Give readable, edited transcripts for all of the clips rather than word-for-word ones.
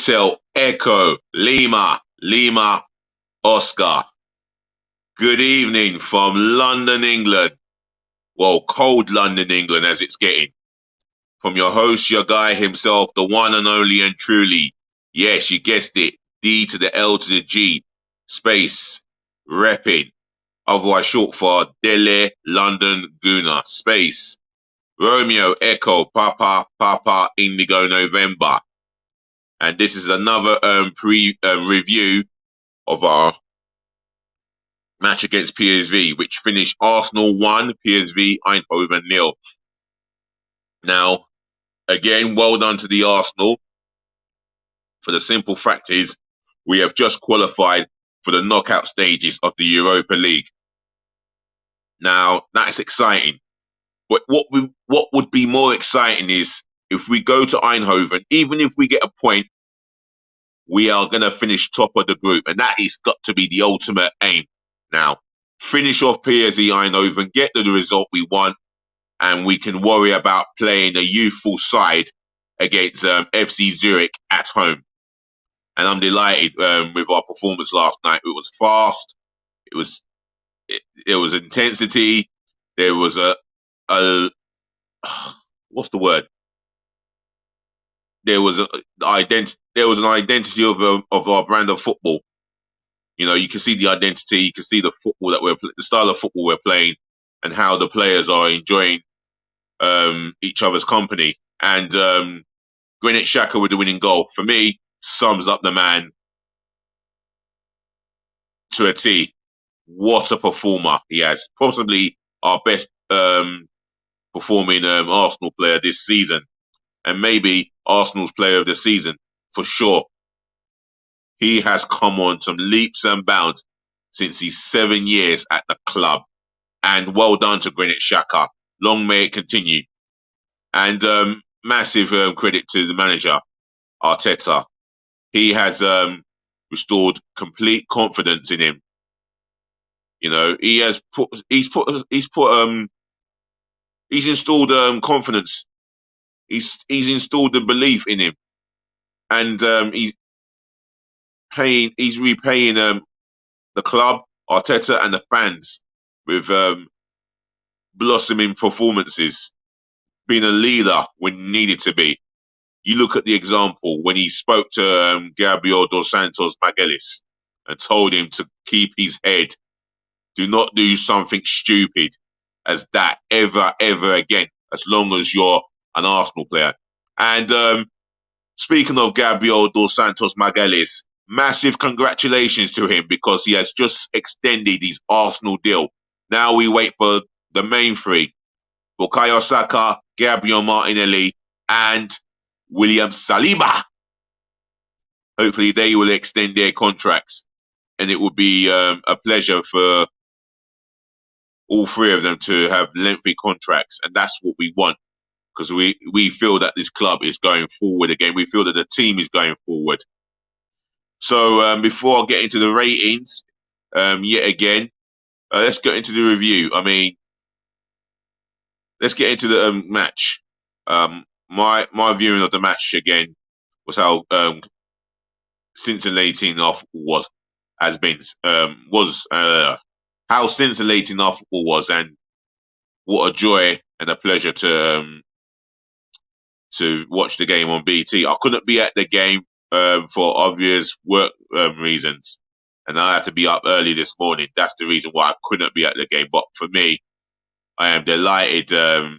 Hotel Echo Lima Lima Oscar. Good evening from London, England. Well, cold London, England as it's getting. From your host, your guy himself, the one and only and truly. Yes, you guessed it. D to the L to the G. Space. Repping. Otherwise short for Dele London Guna. Space. Romeo Echo Papa Papa Indigo November. And this is another review of our match against PSV, which finished Arsenal 1, PSV Eindhoven 0. Now, again, well done to the Arsenal. For the simple fact is, we have just qualified for the knockout stages of the Europa League. Now, that's exciting. But what would be more exciting is if we go to Eindhoven, even if we get a point, we are going to finish top of the group. And that is got to be the ultimate aim. Now, finish off PSV Eindhoven, get the result we want, and we can worry about playing a youthful side against FC Zurich at home. And I'm delighted with our performance last night. It was fast. There was intensity. There was what's the word? There was an identity of our brand of football. You know, you can see the identity. You can see the football the style of football we're playing, and how the players are enjoying each other's company. And Granit Xhaka with the winning goal, for me, sums up the man to a T. What a performer he has. Possibly our best performing Arsenal player this season. And maybe Arsenal's player of the season, for sure. He has come on some leaps and bounds since he's 7 years at the club. And well done to Granit Xhaka. Long may it continue. And massive credit to the manager, Arteta. He has restored complete confidence in him. You know, he's installed confidence. He's installed the belief in him, and he's repaying the club, Arteta, and the fans with blossoming performances, being a leader when needed to be. You look at the example when he spoke to Gabriel dos Santos Magalhães and told him to keep his head. Do not do something stupid as that ever again, as long as you're an Arsenal player. And speaking of Gabriel dos Santos Magalhães, massive congratulations to him because he has just extended his Arsenal deal. Now we wait for the main three: Bukayo Saka, Gabriel Martinelli, and William Saliba. Hopefully they will extend their contracts, and it will be a pleasure for all three of them to have lengthy contracts, and that's what we want, because we feel that this club is going forward again. We feel that the team is going forward. So before I get into the ratings, yet again, let's get into the review. I mean, let's get into the match. My viewing of the match again was how scintillating our football how scintillating our football was, and what a joy and a pleasure to watch the game on BT. I couldn't be at the game for obvious work reasons, and I had to be up early this morning. That's the reason why I couldn't be at the game. But for me, I am delighted to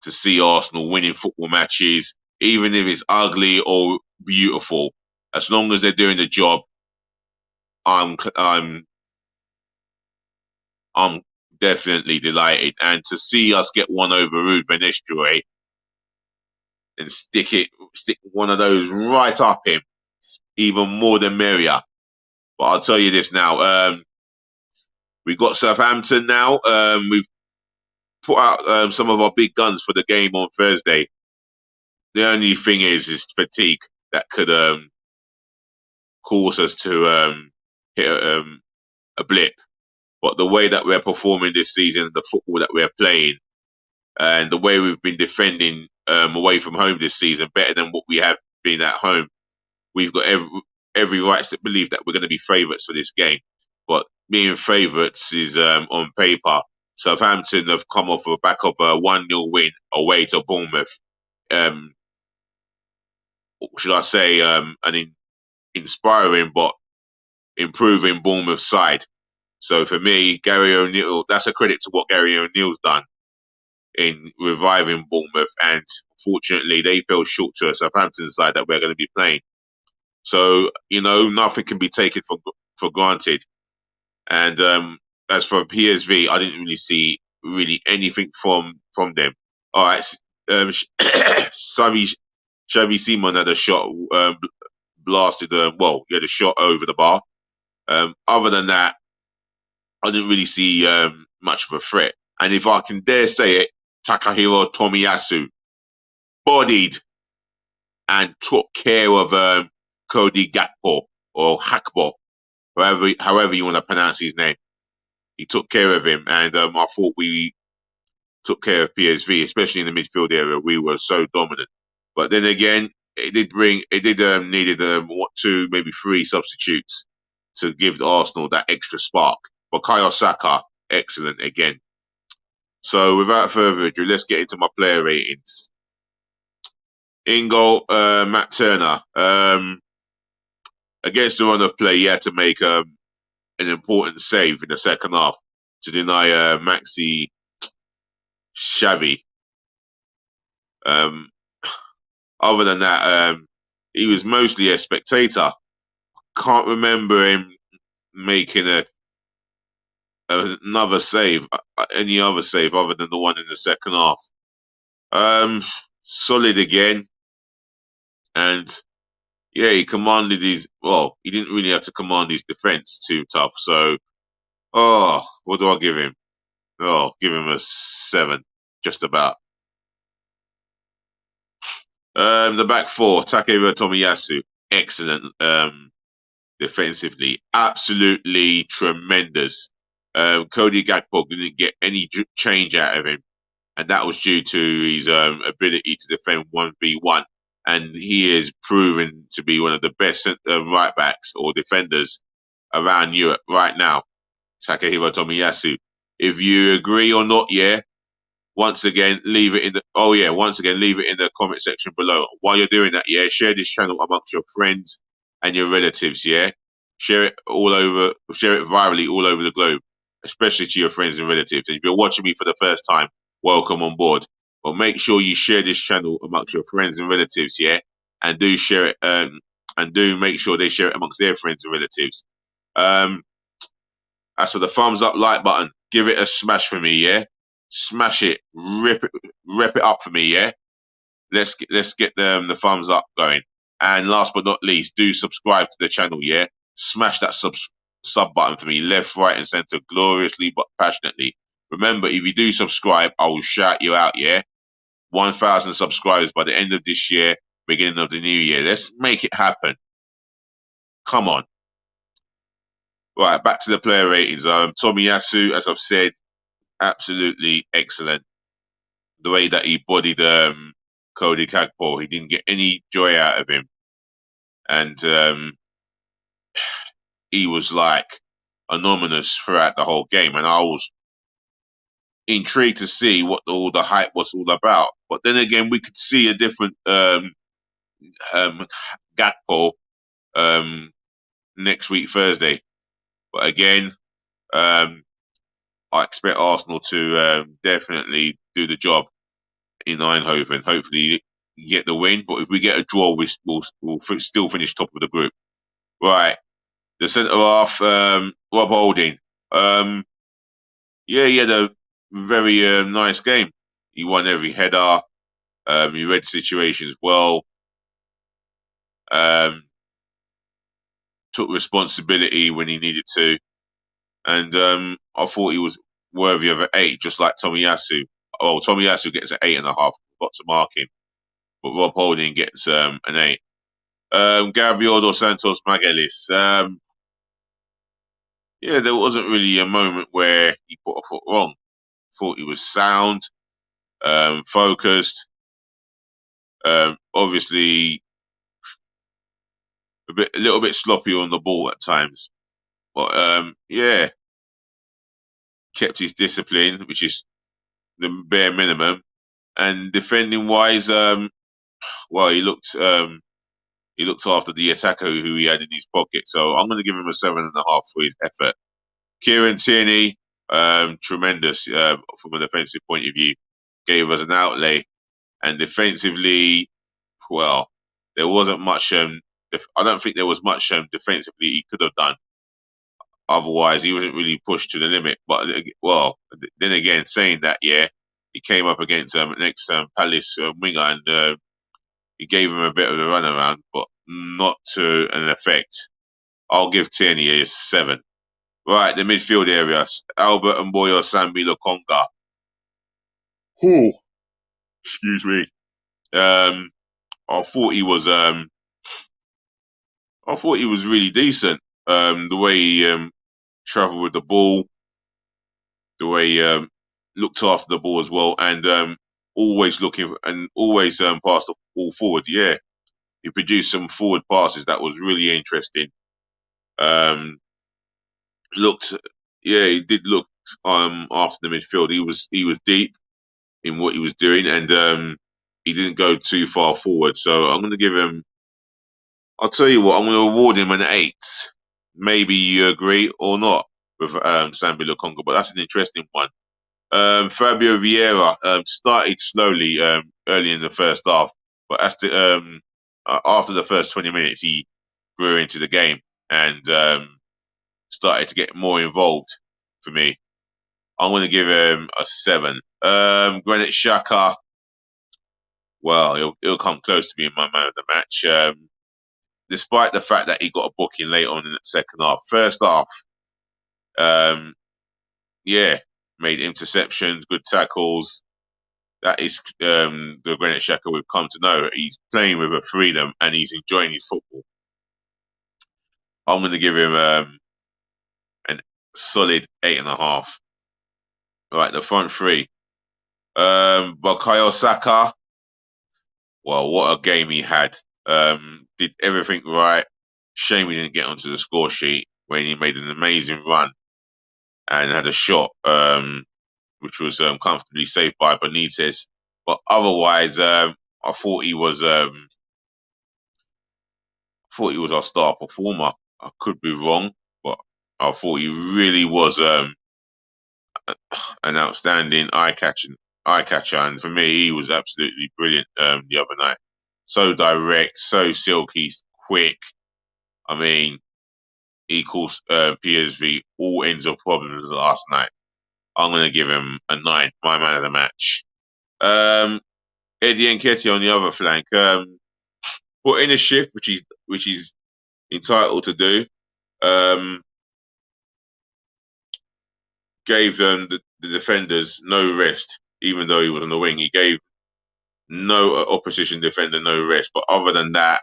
see Arsenal winning football matches, even if it's ugly or beautiful. As long as they're doing the job, I'm definitely delighted. And to see us get one over Ruud van Nistelrooy and stick one of those right up him, even more than merrier. But I'll tell you this now, we've got Southampton now. We've put out some of our big guns for the game on Thursday. The only thing is fatigue that could cause us to hit a blip. But the way that we're performing this season, the football that we're playing, and the way we've been defending away from home this season, better than what we have been at home, we've got every right to believe that we're going to be favourites for this game. But being favourites is on paper. Southampton have come off the back of a 1-0 win away to Bournemouth. Should I say an inspiring but improving Bournemouth side. So for me, Gary O'Neill, that's a credit to what Gary O'Neill's done in reviving Bournemouth, and fortunately they fell short to a Southampton side that we're going to be playing. So, nothing can be taken for granted. And as for PSV, I didn't really see anything from them. All right, Xavi Simon had a shot blasted. He had a shot over the bar. Other than that, I didn't really see much of a threat. And if I can dare say it, Takahiro Tomiyasu bodied and took care of Cody Gakpo or Hakpo, however you want to pronounce his name. He took care of him, and I thought we took care of PSV, especially in the midfield area. We were so dominant. But then again, needed 2, maybe 3 substitutes to give Arsenal that extra spark. But Bukayo Saka, excellent again. So without further ado, let's get into my player ratings. In goal, Matt Turner. Against the run of play, he had to make an important save in the second half to deny Maxi Xavi. Other than that, he was mostly a spectator. Can't remember him making another save, any other save other than the one in the second half. Solid again. And yeah, he commanded his, he didn't really have to command his defense too tough. So, what do I give him? Give him a 7, just about. The back 4, Takehiro Tomiyasu, excellent. Defensively, absolutely tremendous. Cody Gakpo didn't get any change out of him, and that was due to his ability to defend 1v1. And he is proven to be one of the best right backs or defenders around Europe right now, Takehiro Tomiyasu. If you agree or not, once again, leave it in the comment section below. While you're doing that, share this channel amongst your friends and your relatives, Share it virally all over the globe, especially to your friends and relatives. And if you're watching me for the first time, welcome on board. But make sure you share this channel amongst your friends and relatives, and do share it, and do make sure they share it amongst their friends and relatives. As for the thumbs up like button, give it a smash for me, Smash it, rep it up for me, Let's get the thumbs up going. And last but not least, do subscribe to the channel, Smash that sub button for me, left, right, and center, gloriously but passionately. Remember, if you do subscribe, I will shout you out, 1,000 subscribers by the end of this year, beginning of the new year. Let's make it happen. Come on. Right, back to the player ratings. Tomiyasu, as I've said, absolutely excellent. The way that he bodied Cody Gakpo, he didn't get any joy out of him. And he was like anonymous throughout the whole game. And I was intrigued to see what all the hype was all about. But then again, we could see a different Gakpo next week, Thursday. But again, I expect Arsenal to definitely do the job in Eindhoven. Hopefully get the win. But if we get a draw, we'll still finish top of the group. Right. The centre-half, Rob Holding. He had a very nice game. He won every header. He read situations well. Took responsibility when he needed to. And I thought he was worthy of an 8, just like Tomiyasu. Tomiyasu gets an 8.5. Got to mark him. But Rob Holding gets an 8. Gabriel dos Santos Magalhães. There wasn't really a moment where he put a foot wrong. Thought he was sound, focused. Obviously, a little bit sloppy on the ball at times. But yeah, kept his discipline, which is the bare minimum. And defending wise, well, he looked after the attacker who he had in his pocket. So I'm going to give him a 7.5 for his effort. Kieran Tierney, tremendous from a defensive point of view, gave us an outlay, and defensively, well, there wasn't much. I don't think there was much defensively he could have done. Otherwise, he wasn't really pushed to the limit. But well, then again, saying that, yeah, he came up against an ex Palace winger, and he gave him a bit of a runaround, but not to an effect. I'll give Tierney a 7. Right, the midfield area: Albert and Boyo Sambi Lokonga. Who? Excuse me. I thought he was. I thought he was really decent. The way he travelled with the ball, the way he looked after the ball as well, and always looking and always passed the ball forward. Yeah, he produced some forward passes that was really interesting. Um, looked, yeah, he did look after the midfield. He was deep in what he was doing, and he didn't go too far forward. So I'm going to give him. I'll tell you what, I'm going to award him an 8. Maybe you agree or not with Sambi Lokonga, but that's an interesting one. Fabio Vieira started slowly early in the first half, but after the first 20 minutes, he grew into the game and started to get more involved for me. I'm going to give him a 7. Granit Xhaka, well, he'll come close to being my man of the match. Despite the fact that he got a booking late on in the second half. First half, yeah, made interceptions, good tackles. That is the Granit Xhaka we've come to know. He's playing with a freedom and he's enjoying his football. I'm going to give him a solid 8.5. Right, the front three. Bukayo Saka. Well, what a game he had. Did everything right. Shame he didn't get onto the score sheet when he made an amazing run and had a shot, which was comfortably saved by Benitez. But otherwise, I thought he was our star performer. I could be wrong, but I thought he really was an outstanding eye catcher, and for me, he was absolutely brilliant the other night. So direct, so silky, quick. I mean, he caused PSV all ends of problems last night. I'm going to give him a 9, my man of the match. Eddie Nketiah on the other flank, put in a shift, which he's entitled to do. Gave the defenders no rest, even though he was on the wing. He gave no opposition defender no rest. But other than that,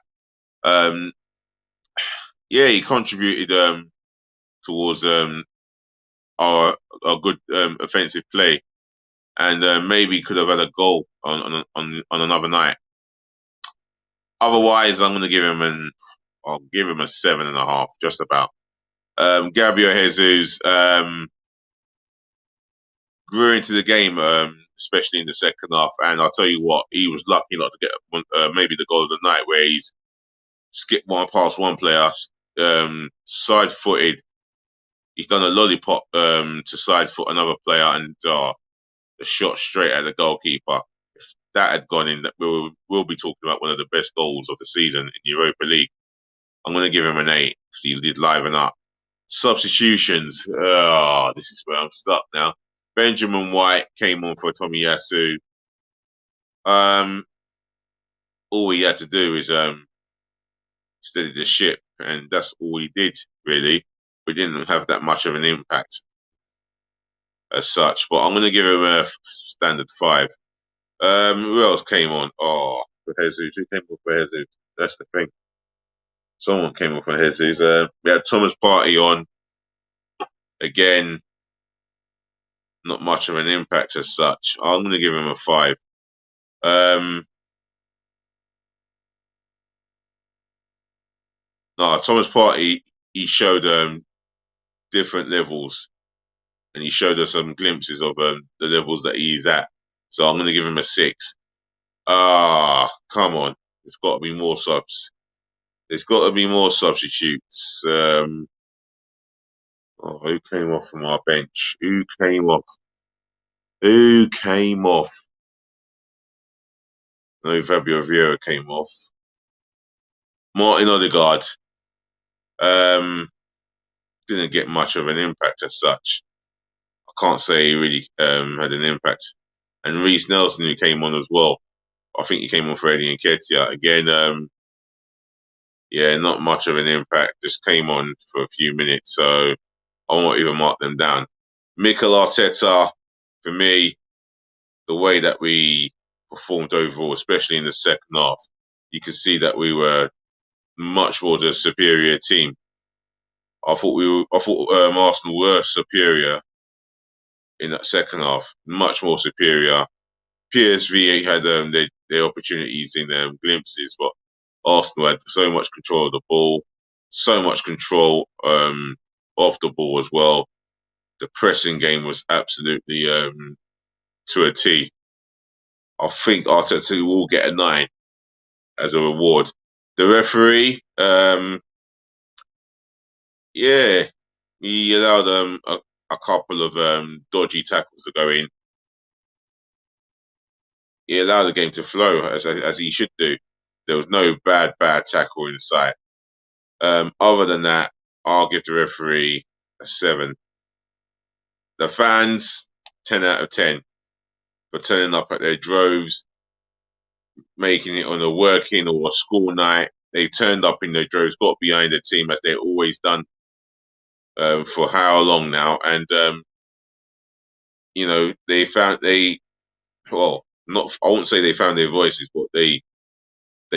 yeah, he contributed towards our good offensive play, and maybe could have had a goal on another night. Otherwise, I'm going to give him I'll give him a 7.5, just about. Gabriel Jesus grew into the game, especially in the second half. And I'll tell you what, he was lucky not to get maybe the goal of the night, where he's skipped one past one player, side-footed. He's done a lollipop to side foot another player, and the shot straight at the goalkeeper. If that had gone in, we'll be talking about one of the best goals of the season in Europa League. I'm going to give him an 8 because he did liven up. Substitutions. This is where I'm stuck now. Benjamin White came on for Tomiyasu. All he had to do is steady the ship, and that's all he did, really. We didn't have that much of an impact as such, but I'm going to give him a standard 5. Who else came on? Oh, for Jesus. Who came on for Jesus? That's the thing. Someone came on for Jesus. We had Thomas Partey on. Again, not much of an impact as such. I'm going to give him a 5. No, Thomas Partey, he showed different levels, and he showed us some glimpses of the levels that he's at. So I'm going to give him a 6. Ah, come on. There's got to be more subs. There's got to be more substitutes. Who came off from our bench? Who came off? Who came off? No, Fabio Vieira came off. Martin Odegaard didn't get much of an impact as such. I can't say he really had an impact. And Reece Nelson, who came on as well. I think he came on for Eddie Nketiah. Again, yeah, not much of an impact. Just came on for a few minutes, so I won't even mark them down. Mikel Arteta, for me, the way that we performed overall, especially in the second half, you could see that we were much more the superior team. I thought Arsenal were superior in that second half, much more superior. PSV had their opportunities in glimpses, but Arsenal had so much control of the ball, so much control of the ball as well. The pressing game was absolutely to a T. I think Arteta will get a 9 as a reward. The referee, yeah, he allowed a couple of dodgy tackles to go in. He allowed the game to flow as he should do. There was no bad tackle in sight. Other than that, I'll give the referee a 7. The fans, 10 out of 10 for turning up at their droves, making it on a working or a school night. They turned up in their droves, got behind the team as they've always done for how long now, and you know well, not I won't say they found their voices, but they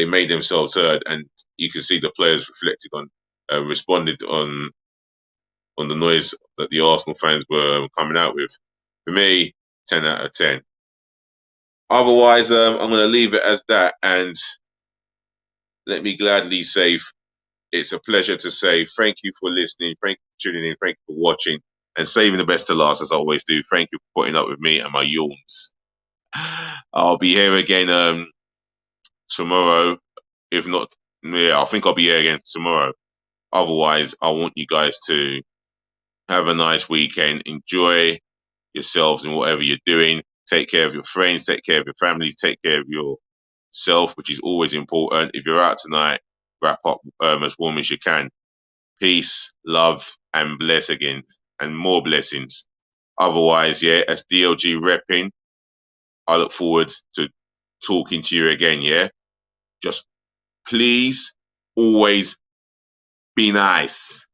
made themselves heard, and you can see the players reflected on, responded on the noise that the Arsenal fans were coming out with. For me, 10 out of 10. Otherwise, I'm going to leave it as that, and let me gladly say it's a pleasure to say thank you for listening, thank you for tuning in, thank you for watching, and saving the best to last as I always do. Thank you for putting up with me and my yawns. I'll be here again tomorrow. If not, yeah, I think I'll be here again tomorrow. Otherwise, I want you guys to have a nice weekend. Enjoy yourselves in whatever you're doing. Take care of your friends, take care of your families, take care of yourself, which is always important. If you're out tonight, wrap up as warm as you can. Peace, love, and bless again, and more blessings. Otherwise, yeah, as DLG repping, I look forward to talking to you again, yeah? Just please always be nice.